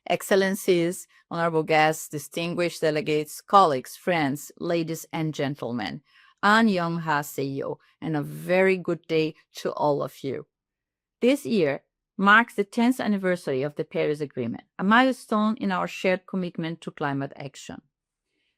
Excellencies, honorable guests, distinguished delegates, colleagues, friends, ladies and gentlemen, Annyeonghaseyo, and a very good day to all of you. This year marks the 10th anniversary of the Paris Agreement, a milestone in our shared commitment to climate action.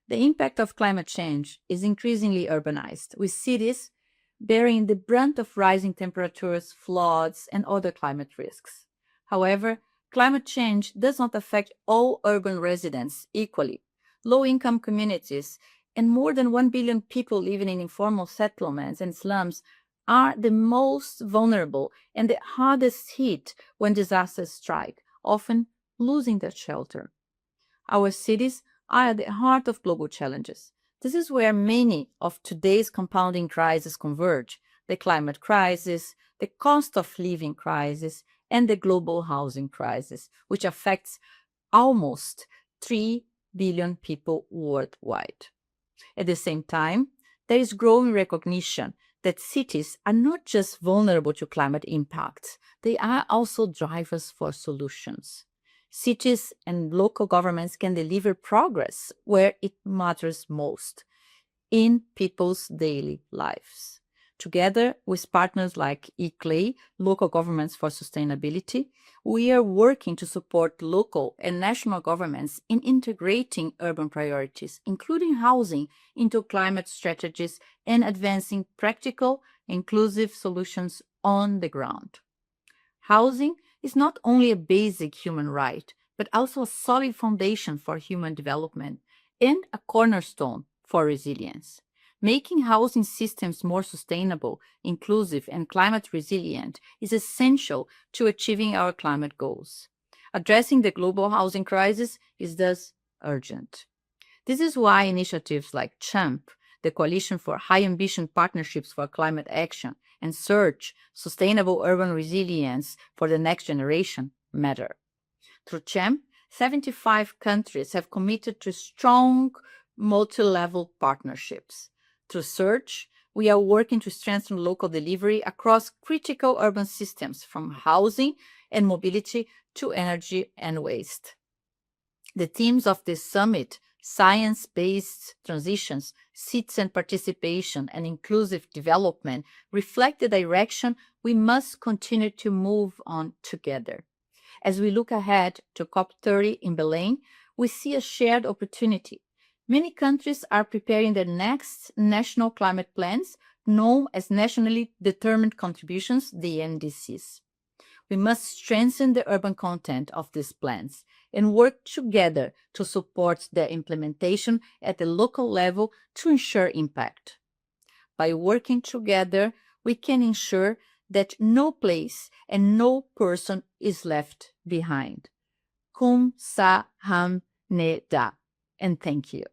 The impact of climate change is increasingly urbanized, with cities bearing the brunt of rising temperatures, floods, and other climate risks. However, climate change does not affect all urban residents equally. Low-income communities and more than 1 billion people living in informal settlements and slums are the most vulnerable and the hardest hit when disasters strike, often losing their shelter. Our cities are at the heart of global challenges. This is where many of today's compounding crises converge: the climate crisis, the cost of living crisis, and the global housing crisis, which affects almost 3 billion people worldwide. At the same time, there is growing recognition that cities are not just vulnerable to climate impacts, they are also drivers for solutions. Cities and local governments can deliver progress where it matters most, in people's daily lives. Together with partners like ICLEI, Local Governments for Sustainability, we are working to support local and national governments in integrating urban priorities, including housing, into climate strategies and advancing practical, inclusive solutions on the ground. Housing is not only a basic human right, but also a solid foundation for human development and a cornerstone for resilience. Making housing systems more sustainable, inclusive, and climate resilient is essential to achieving our climate goals. Addressing the global housing crisis is thus urgent. This is why initiatives like CHAMP, the Coalition for High Ambition Partnerships for Climate Action, and SEARCH, Sustainable Urban Resilience for the Next Generation, matter. Through CHAMP, 75 countries have committed to strong multi-level partnerships. Through SEARCH, we are working to strengthen local delivery across critical urban systems, from housing and mobility to energy and waste. The themes of this summit, science-based transitions, citizen participation, and inclusive development, reflect the direction we must continue to move on together. As we look ahead to COP30 in Belém, we see a shared opportunity. Many countries are preparing their next national climate plans, known as Nationally Determined Contributions, the NDCs. We must strengthen the urban content of these plans and work together to support their implementation at the local level to ensure impact. By working together, we can ensure that no place and no person is left behind. Kum sa ham ne da. And thank you.